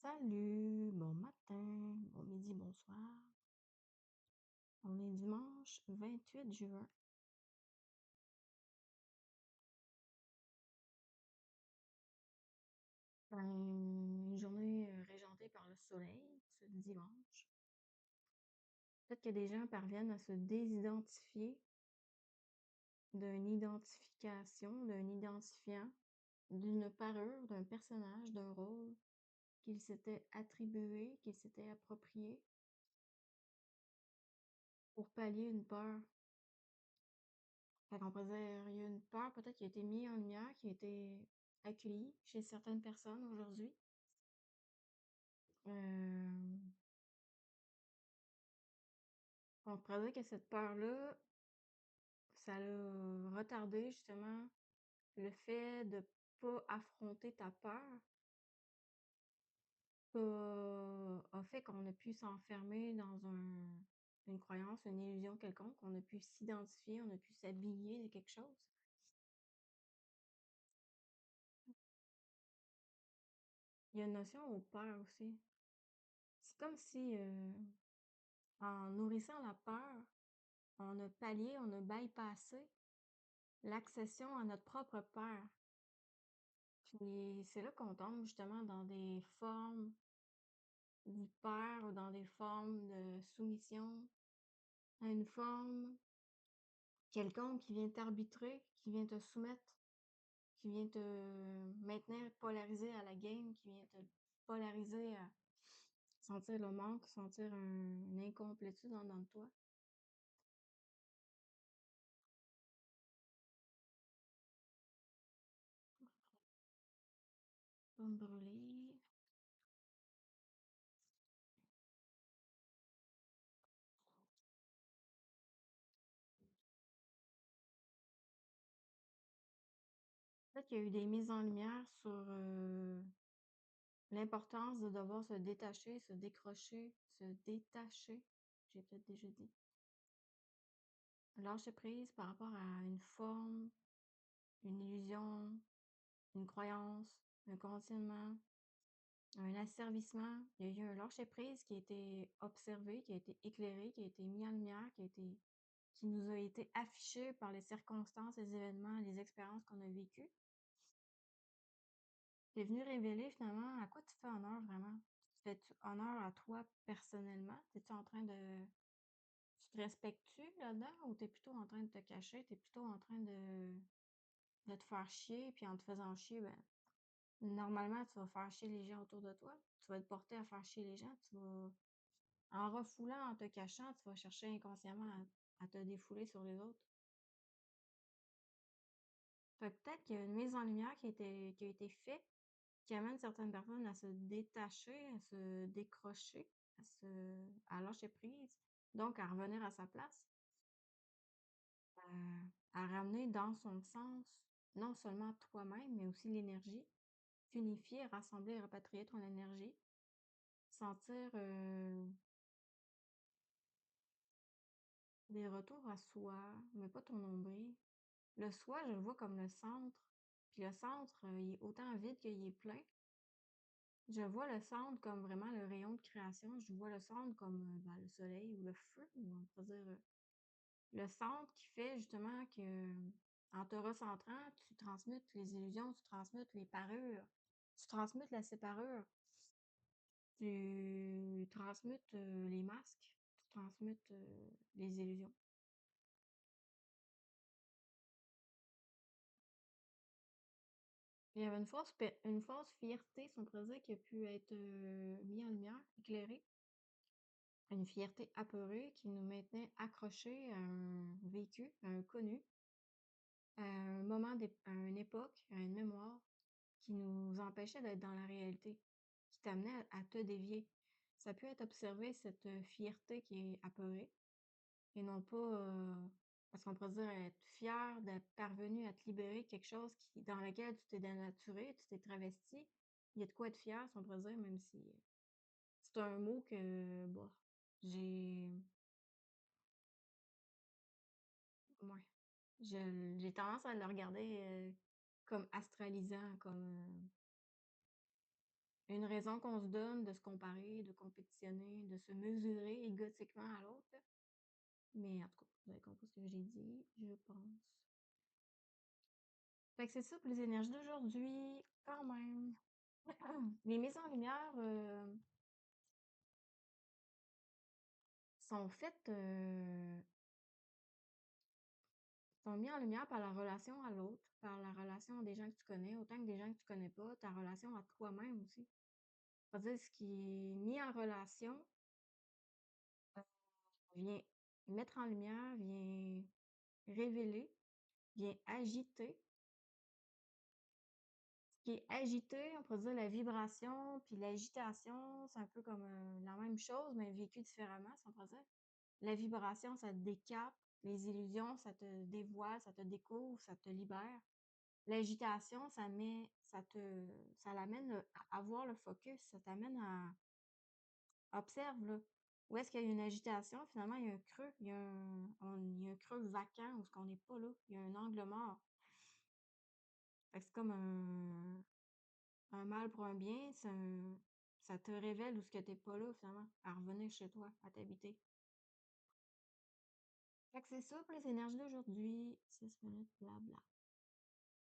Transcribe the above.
Salut, bon matin, bon midi, bonsoir. On est dimanche 28 juin. Une journée régentée par le soleil ce dimanche. Peut-être que des gens parviennent à se désidentifier d'une identification, d'un identifiant, d'une parure, d'un personnage, d'un rôle qu'ils s'étaient attribué, qu'ils s'étaient approprié pour pallier une peur. Fait qu'on pourrait dire, il y a une peur peut-être qui a été mise en lumière, qui a été accueillie chez certaines personnes aujourd'hui. Euh, on pourrait dire que cette peur-là, ça a retardé justement le fait de pas affronter ta peur, a fait qu'on a pu s'enfermer dans une croyance, une illusion quelconque, on a pu s'identifier, on a pu s'habiller de quelque chose. Il y a une notion aux peurs aussi. C'est comme si, en nourrissant la peur, on a pallié, on a bypassé l'accession à notre propre peur. Puis c'est là qu'on tombe justement dans des formes d'hyper ou dans des formes de soumission à une forme quelconque qui vient t'arbitrer, qui vient te soumettre, qui vient te maintenir polarisé à la game, qui vient te polariser à sentir le manque, sentir une incomplétude en dedans de toi. Pomme brûlée. Peut-être qu'il y a eu des mises en lumière sur l'importance de devoir se détacher, se décrocher, se détacher. J'ai peut-être déjà dit. Lâcher prise par rapport à une forme, une illusion, une croyance, un conditionnement, un asservissement. Il y a eu un lâcher prise qui a été observé, qui a été éclairé, qui a été mis en lumière, qui nous a été affiché par les circonstances, les événements, les expériences qu'on a vécues. C'est venu révéler finalement à quoi tu fais honneur vraiment. Tu fais-tu honneur à toi personnellement? Es-tu en train de... Tu te respectes-tu là-dedans ou t'es plutôt en train de te cacher? T'es plutôt en train de te faire chier, puis en te faisant chier, ben, normalement, tu vas faire chier les gens autour de toi. Tu vas être porté à faire chier les gens. En refoulant, en te cachant, tu vas chercher inconsciemment à te défouler sur les autres. Fait que peut-être qu'il y a une mise en lumière qui a été faite, qui amène certaines personnes à se détacher, à se décrocher, à lâcher prise, donc à revenir à sa place, à ramener dans son sens non seulement toi-même, mais aussi l'énergie, t'unifier, rassembler, rapatrier ton énergie, sentir des retours à soi, mais pas ton nombril. Le soi, je le vois comme le centre, puis le centre, il est autant vide qu'il est plein. Je vois le centre comme vraiment le rayon de création. Je vois le centre comme ben, le soleil ou le feu, ou on pourrait dire le centre qui fait justement que en te recentrant, tu transmutes les illusions, tu transmutes les parures, tu transmutes la séparure, tu transmutes les masques, tu transmutes les illusions. Il y avait une fausse fierté, si on pourrait dire, qui a pu être mise en lumière, éclairée. Une fierté apeurée qui nous maintenait accrochés à un vécu, à un connu, à un moment, à une époque, à une mémoire qui nous empêchait d'être dans la réalité, qui t'amenait à te dévier. Ça peut être observé, cette fierté qui est apeurée, et non pas, parce qu'on pourrait dire être fier d'être parvenu à te libérer de quelque chose dans lequel tu t'es dénaturé, tu t'es travesti. Il y a de quoi être fier, si on pourrait dire, même si c'est un mot que, bon, j'ai, ouais, j'ai tendance à le regarder comme astralisant, comme une raison qu'on se donne de se comparer, de compétitionner, de se mesurer égotiquement à l'autre, là. Mais en tout cas, vous avez compris ce que j'ai dit, je pense. Fait que c'est ça pour les énergies d'aujourd'hui, quand même. Les mises en lumière sont faites, sont mis en lumière par la relation à l'autre, par la relation des gens que tu connais, autant que des gens que tu connais pas, ta relation à toi-même aussi. C'est-à-dire, ce qui est mis en relation vient mettre en lumière, vient révéler, vient agiter. Ce qui est agité, on pourrait dire la vibration, puis l'agitation, c'est un peu comme la même chose, mais vécu différemment, si on pourrait dire. La vibration, ça te décape. Les illusions, ça te dévoile, ça te découvre, ça te libère. L'agitation, ça l'amène à avoir le focus, ça t'amène à observe, là. Où est-ce qu'il y a une agitation, finalement, il y a un creux, il y a un creux vacant où ce qu'on n'est pas là. Il y a un angle mort. Fait que c'est comme un mal pour un bien, ça te révèle où ce que t'es pas là, finalement, à revenir chez toi, à t'habiter. Fait que c'est ça pour les énergies d'aujourd'hui. 6 minutes, blabla.